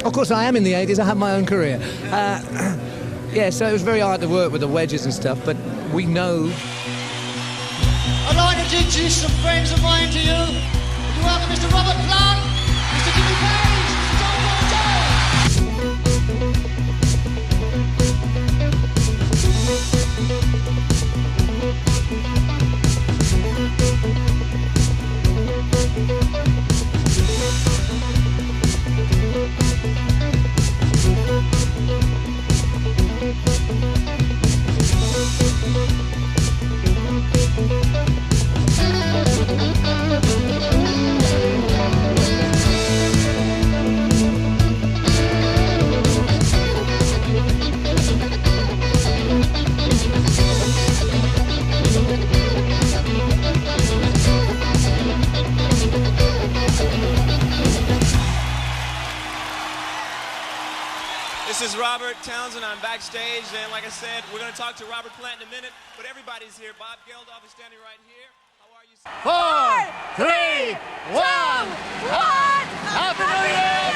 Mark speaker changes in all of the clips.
Speaker 1: Of course, I am in the 80s. I have my own career. Yeah, so it was very hard to work with the wedges and stuff, but we know.
Speaker 2: I'd like to introduce some friends of mine to you. Would you welcome Mr. Robert Plant, Mr. Jimmy Page, Mr. John
Speaker 3: This is Robert Townsend. I'm backstage, and like I said, we're going to talk to Robert Plant in a minute, but everybody's here. Bob Geldof is standing right here. How are you, sir?
Speaker 4: 4, 3, 1, 1. Happy New Year!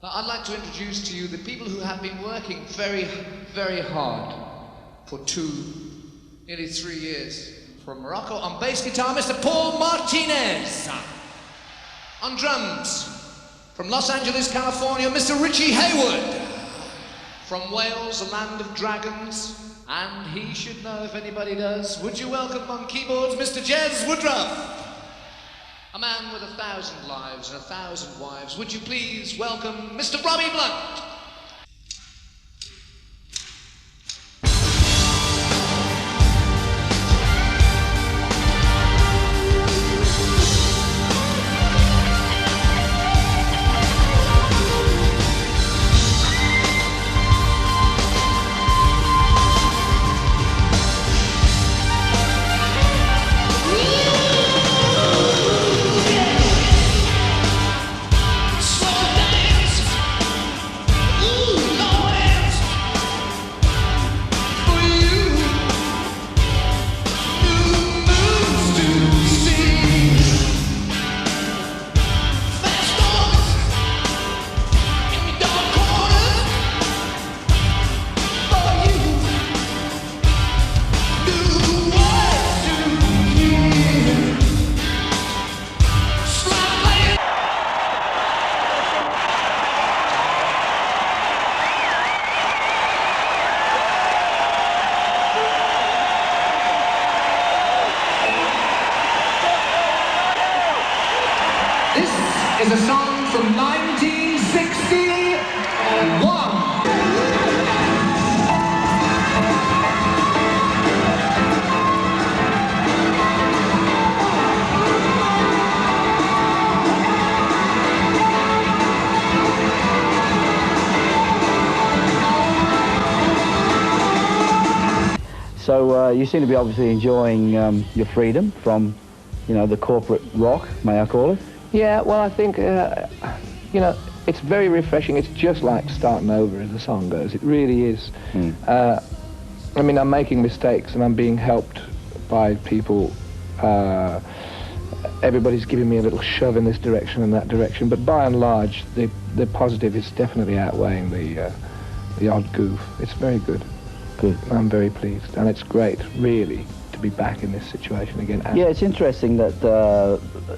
Speaker 5: I'd like to introduce to you the people who have been working very, very hard for nearly 3 years. From Morocco, on bass guitar, Mr. Paul Martinez. On drums, from Los Angeles, California, Mr. Richie Haywood. From Wales, the land of dragons, and he should know if anybody does. Would you welcome on keyboards, Mr. Jez Woodruff? A man with 1,000 lives and 1,000 wives. Would you please welcome Mr. Robbie Blunt? Is a song from 1961.
Speaker 6: So you seem to be obviously enjoying your freedom from, you know, the corporate rock, may I call it?
Speaker 7: Yeah, well, I think, you know, it's very refreshing. It's just like starting over, as the song goes. It really is. I mean, I'm making mistakes and I'm being helped by people. Everybody's giving me a little shove in this direction and that direction, but by and large, the positive is definitely outweighing the odd goof. It's very good.
Speaker 6: Good.
Speaker 7: I'm very pleased, and it's great, really, to be back in this situation again.
Speaker 6: Yeah, it's interesting that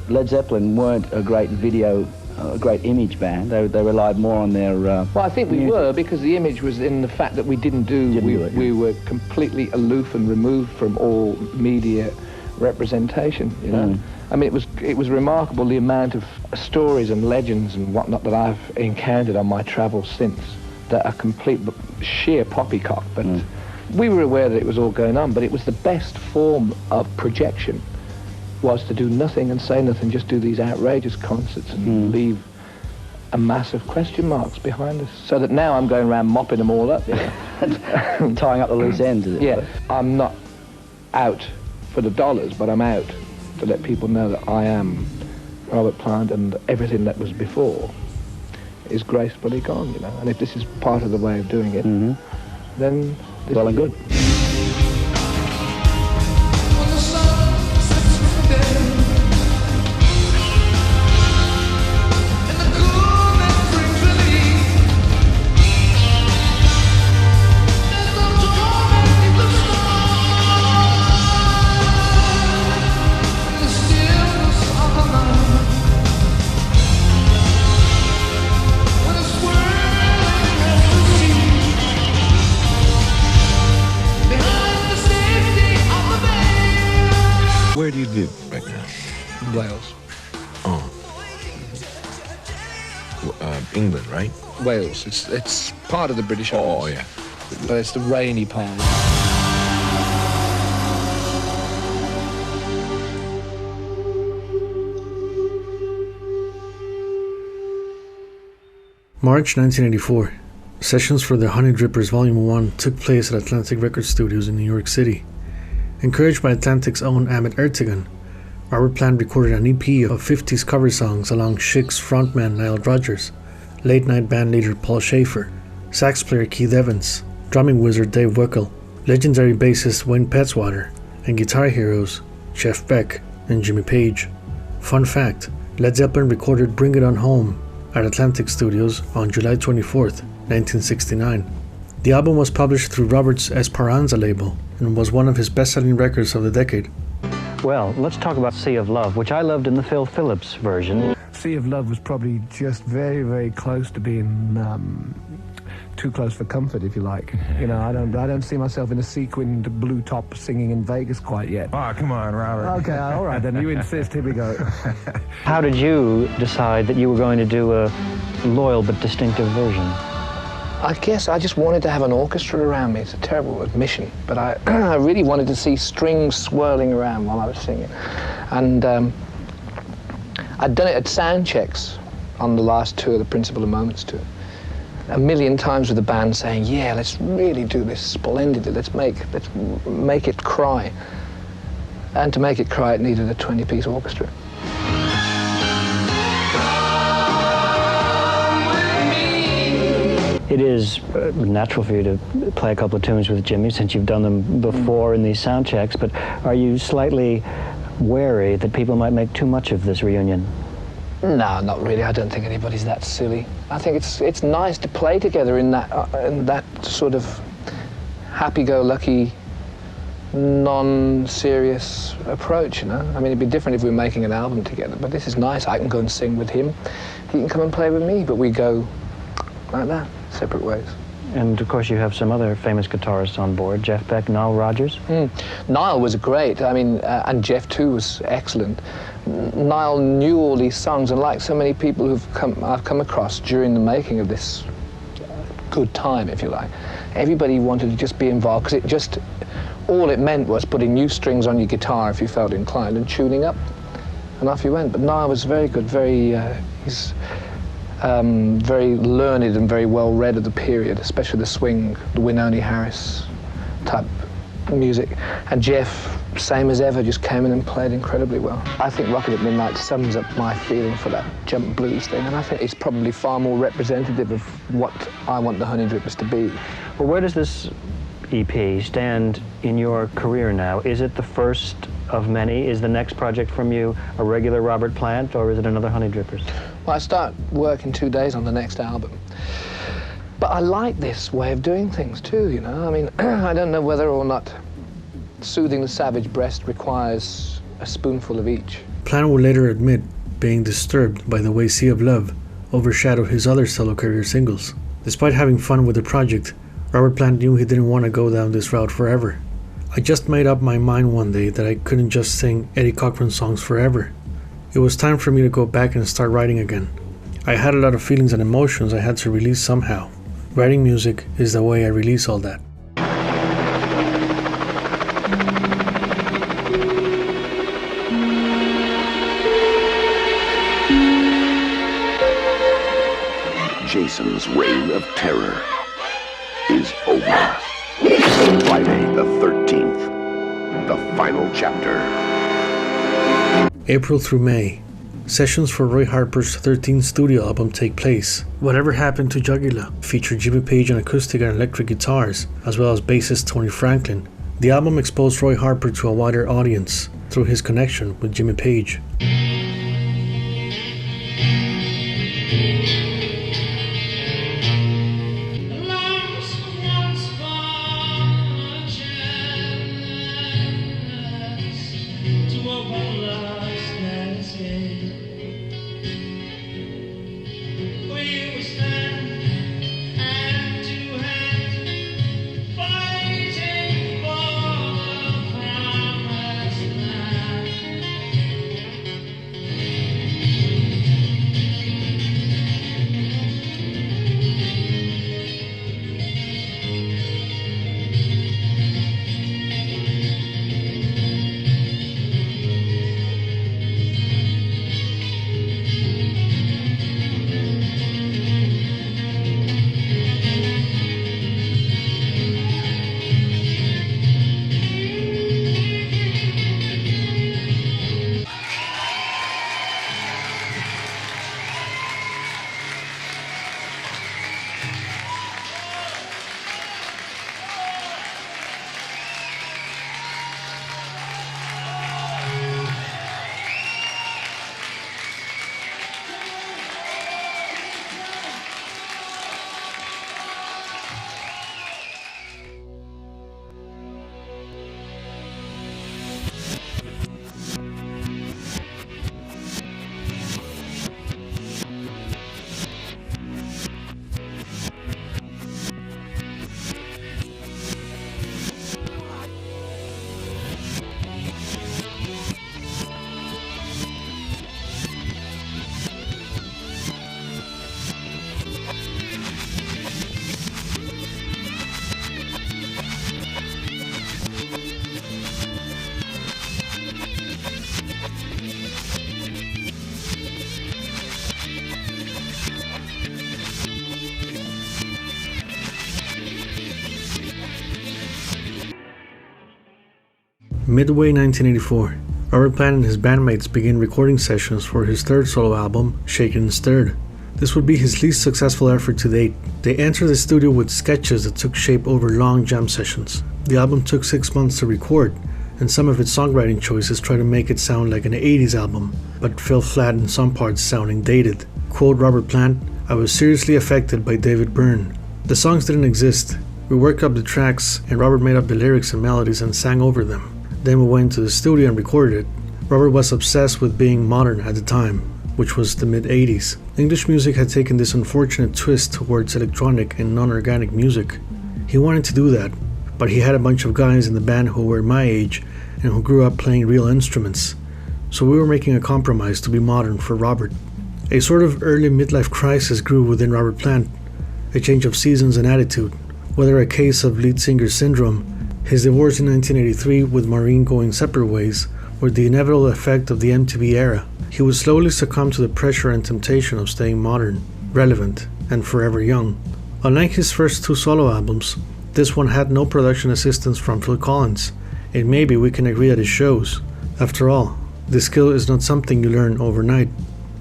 Speaker 6: Led Zeppelin weren't a great video, a great image band. They relied more on their
Speaker 7: well, I think we were, because the image was in the fact that we didn't do it. We were completely aloof and removed from all media representation, you know. I mean, it was remarkable the amount of stories and legends and whatnot that I've encountered on my travels since that are complete sheer poppycock, but we were aware that it was all going on, but it was the best form of projection, was to do nothing and say nothing, just do these outrageous concerts and leave a mass of question marks behind us, so that now I'm going around mopping them all up, you know.
Speaker 6: tying up the loose ends, is it?
Speaker 7: Yeah, I'm not out for the dollars, but I'm out to let people know that I am Robert Plant, and everything that was before is gracefully gone, you know. And if this is part of the way of doing it, then
Speaker 6: well and good.
Speaker 5: When the sun sets from the day,
Speaker 8: do you live right now?
Speaker 7: Wales.
Speaker 8: Oh. England, right?
Speaker 7: Wales. It's part of the British Isles.
Speaker 8: Oh, yeah.
Speaker 7: But it's the rainy part.
Speaker 9: March 1984. Sessions for the Honeydrippers Volume 1 took place at Atlantic Record Studios in New York City. Encouraged by Atlantic's own Ahmet Ertegun, Robert Plant recorded an EP of 50s cover songs along Chic's frontman Nile Rodgers, late-night band leader Paul Schaefer, sax player Keith Evans, drumming wizard Dave Weckl, legendary bassist Wayne Petzwater, and guitar heroes Jeff Beck and Jimmy Page. Fun fact, Led Zeppelin recorded Bring It On Home at Atlantic Studios on July 24th, 1969. The album was published through Robert's Esperanza label and was one of his best-selling records of the decade.
Speaker 10: Well, let's talk about Sea of Love, which I loved in the Phil Phillips version.
Speaker 11: Sea of Love was probably just very, very close to being too close for comfort, if you like. You know, I don't see myself in a sequined blue top singing in Vegas quite yet.
Speaker 8: Oh, come on, Robert.
Speaker 11: Okay, all right, then you insist. Here we go.
Speaker 10: How did you decide that you were going to do a loyal but distinctive version?
Speaker 7: I guess I just wanted to have an orchestra around me. It's a terrible admission, but I really wanted to see strings swirling around while I was singing. And I'd done it at sound checks on the last tour, the Principle of Moments tour. A million times with the band saying, yeah, let's really do this splendidly. Let's make it cry. And to make it cry, it needed a 20-piece orchestra.
Speaker 10: It is natural for you to play a couple of tunes with Jimmy since you've done them before in these sound checks, but are you slightly wary that people might make too much of this reunion?
Speaker 7: No, not really. I don't think anybody's that silly. I think it's nice to play together in that sort of happy-go-lucky, non-serious approach, you know? I mean, it'd be different if we were making an album together, but this is nice. I can go and sing with him. He can come and play with me, but we go like that, separate ways.
Speaker 10: And of course you have some other famous guitarists on board, Jeff Beck, Nile Rodgers.
Speaker 7: Nile was great, I mean, and Jeff too was excellent. Nile knew all these songs, and like so many people I've come across during the making of this good time, if you like, everybody wanted to just be involved, because all it meant was putting new strings on your guitar if you felt inclined and tuning up, and off you went. But Nile was very good, he's very learned and very well read of the period, especially the swing, the Wynonie Harris type music. And Jeff, same as ever, just came in and played incredibly well. I think Rockin' at Midnight sums up my feeling for that jump blues thing, and I think it's probably far more representative of what I want the Honeydrippers to be.
Speaker 10: Well, where does this EP stand in your career now? Is it the first of many? Is the next project from you a regular Robert Plant, or is it another Honeydrippers?
Speaker 7: Well, I start work in 2 days on the next album. But I like this way of doing things too, you know? I mean, I don't know whether or not soothing the savage breast requires a spoonful of each.
Speaker 9: Plant would later admit being disturbed by the way Sea of Love overshadowed his other solo career singles. Despite having fun with the project, Robert Plant knew he didn't want to go down this route forever. I just made up my mind one day that I couldn't just sing Eddie Cochran songs forever. It was time for me to go back and start writing again. I had a lot of feelings and emotions I had to release somehow. Writing music is the way I release all that.
Speaker 12: Jason's reign of terror is over. Friday the 13th, the final chapter.
Speaker 9: April through May. Sessions for Roy Harper's 13th studio album take place. Whatever Happened to Jugular featured Jimmy Page on acoustic and electric guitars, as well as bassist Tony Franklin. The album exposed Roy Harper to a wider audience through his connection with Jimmy Page. Midway 1984, Robert Plant and his bandmates began recording sessions for his third solo album, Shaken and Stirred. This would be his least successful effort to date. They entered the studio with sketches that took shape over long jam sessions. The album took 6 months to record, and some of its songwriting choices try to make it sound like an 80s album, but fell flat in some parts, sounding dated. Quote Robert Plant, "I was seriously affected by David Byrne. The songs didn't exist. We worked up the tracks, and Robert made up the lyrics and melodies and sang over them. Then we went to the studio and recorded it. Robert was obsessed with being modern at the time, which was the mid-80s. English music had taken this unfortunate twist towards electronic and non-organic music. He wanted to do that, but he had a bunch of guys in the band who were my age and who grew up playing real instruments. So we were making a compromise to be modern for Robert." A sort of early midlife crisis grew within Robert Plant, a change of seasons and attitude. Whether a case of lead singer syndrome, his divorce in 1983 with Maureen going separate ways, or the inevitable effect of the MTV era, he would slowly succumb to the pressure and temptation of staying modern, relevant, and forever young. Unlike his first two solo albums, this one had no production assistance from Phil Collins, and maybe we can agree that it shows. After all, this skill is not something you learn overnight.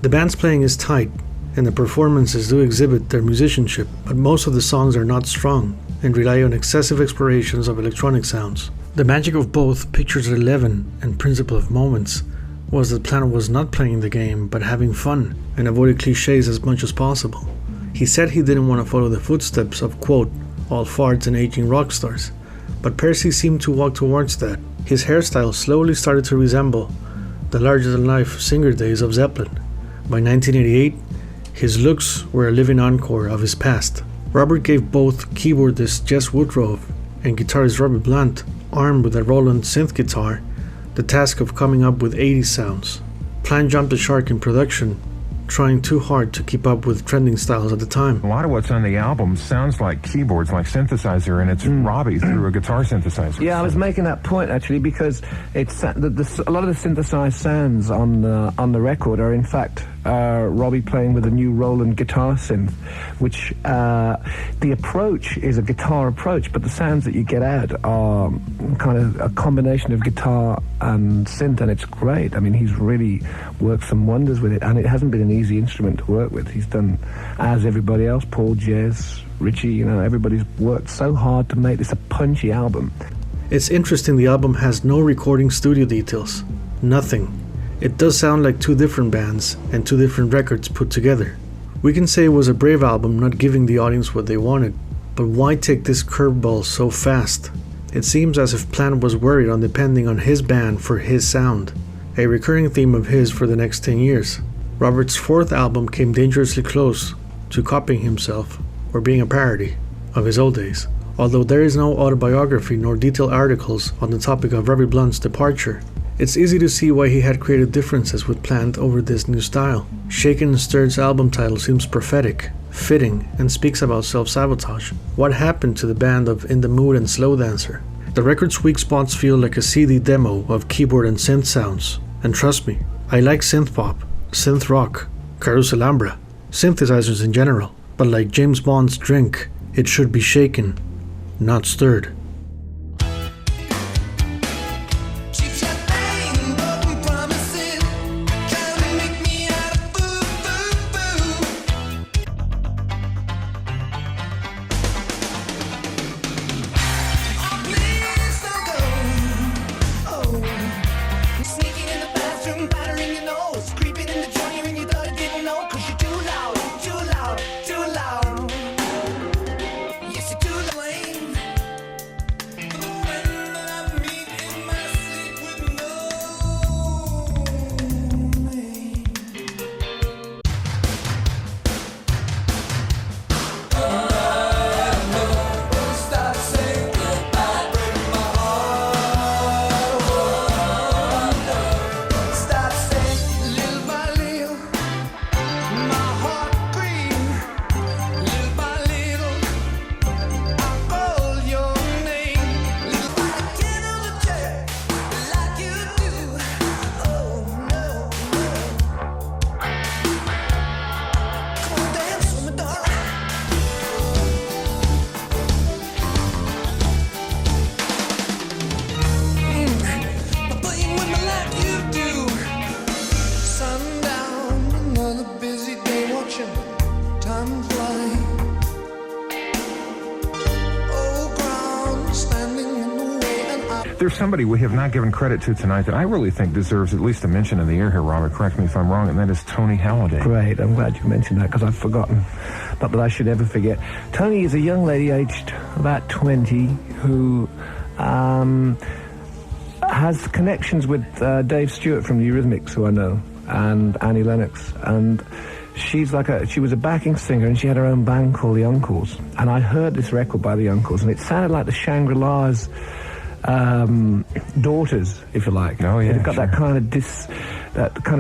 Speaker 9: The band's playing is tight, and the performances do exhibit their musicianship, but most of the songs are not strong and rely on excessive explorations of electronic sounds. The magic of both Pictures at 11 and Principle of Moments was that Plant was not playing the game but having fun and avoided cliches as much as possible. He said he didn't want to follow the footsteps of, quote, all farts and aging rock stars, but Percy seemed to walk towards that. His hairstyle slowly started to resemble the larger-than-life singer days of Zeppelin. By 1988, his looks were a living encore of his past. Robert gave both keyboardist Jess Woodrove and guitarist Robert Plant, armed with a Roland synth guitar, the task of coming up with 80s sounds. Plant jumped the shark in production, trying too hard to keep up with trending styles at the time.
Speaker 13: A lot of what's on the album sounds like keyboards, like synthesizer, and it's Robbie through a guitar synthesizer.
Speaker 11: Yeah, I was making that point actually because it's a lot of the synthesized sounds on the record are in fact Robbie playing with a new Roland guitar synth, which the approach is a guitar approach, but the sounds that you get out are kind of a combination of guitar and synth, and it's great. I mean, he's really worked some wonders with it, and it hasn't been an easy instrument to work with. He's done, as everybody else, Paul, Jez, Richie, everybody's worked so hard to make this a punchy album.
Speaker 9: It's interesting the album has no recording studio details. Nothing. It does sound like two different bands and two different records put together. We can say it was a brave album, not giving the audience what they wanted, but why take this curveball so fast? It seems as if Plant was worried on depending on his band for his sound, a recurring theme of his for the next 10 years. Robert's fourth album came dangerously close to copying himself or being a parody of his old days. Although there is no autobiography nor detailed articles on the topic of Robert Plant's departure, it's easy to see why he had creative differences with Plant over this new style. Shaken and Stirred's album title seems prophetic, fitting, and speaks about self-sabotage. What happened to the band of In the Mood and Slow Dancer? The record's weak spots feel like a CD demo of keyboard and synth sounds. And trust me, I like synth pop, synth rock, Carouselambra, synthesizers in general, but like James Bond's drink, it should be shaken, not stirred.
Speaker 13: Here's somebody we have not given credit to tonight that I really think deserves at least a mention in the air here, Robert. Correct me if I'm wrong, and that is Toni Halliday.
Speaker 11: Great. I'm glad you mentioned that because I've forgotten. Not that I should ever forget. Toni is a young lady aged about 20 who has connections with Dave Stewart from the Eurythmics, who I know, and Annie Lennox. And she was a backing singer, and she had her own band called the Uncles. And I heard this record by the Uncles, and it sounded like the Shangri-La's daughters, if you like.
Speaker 13: Oh, yeah,
Speaker 11: it got that kind of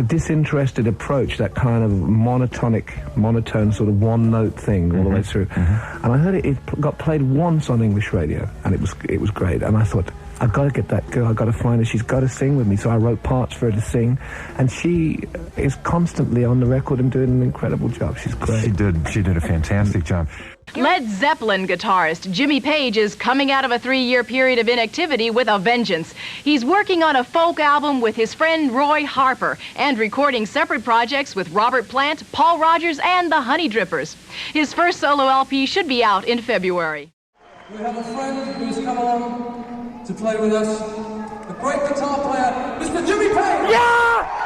Speaker 11: disinterested approach, that kind of monotone sort of one-note thing all the way through. And I heard it got played once on English radio, and it was great. And I thought, I've got to get that girl, I've got to find her, she's got to sing with me. So I wrote parts for her to sing, and she is constantly on the record and doing an incredible job. She's great.
Speaker 13: She did a fantastic job.
Speaker 14: Led Zeppelin guitarist Jimmy Page is coming out of a 3-year period of inactivity with a vengeance. He's working on a folk album with his friend Roy Harper and recording separate projects with Robert Plant, Paul Rodgers, and the Honeydrippers. His first solo LP should be out in February.
Speaker 15: We have a friend who's come along to play with us, the great guitar player, Mr. Jimmy Page!
Speaker 4: Yeah!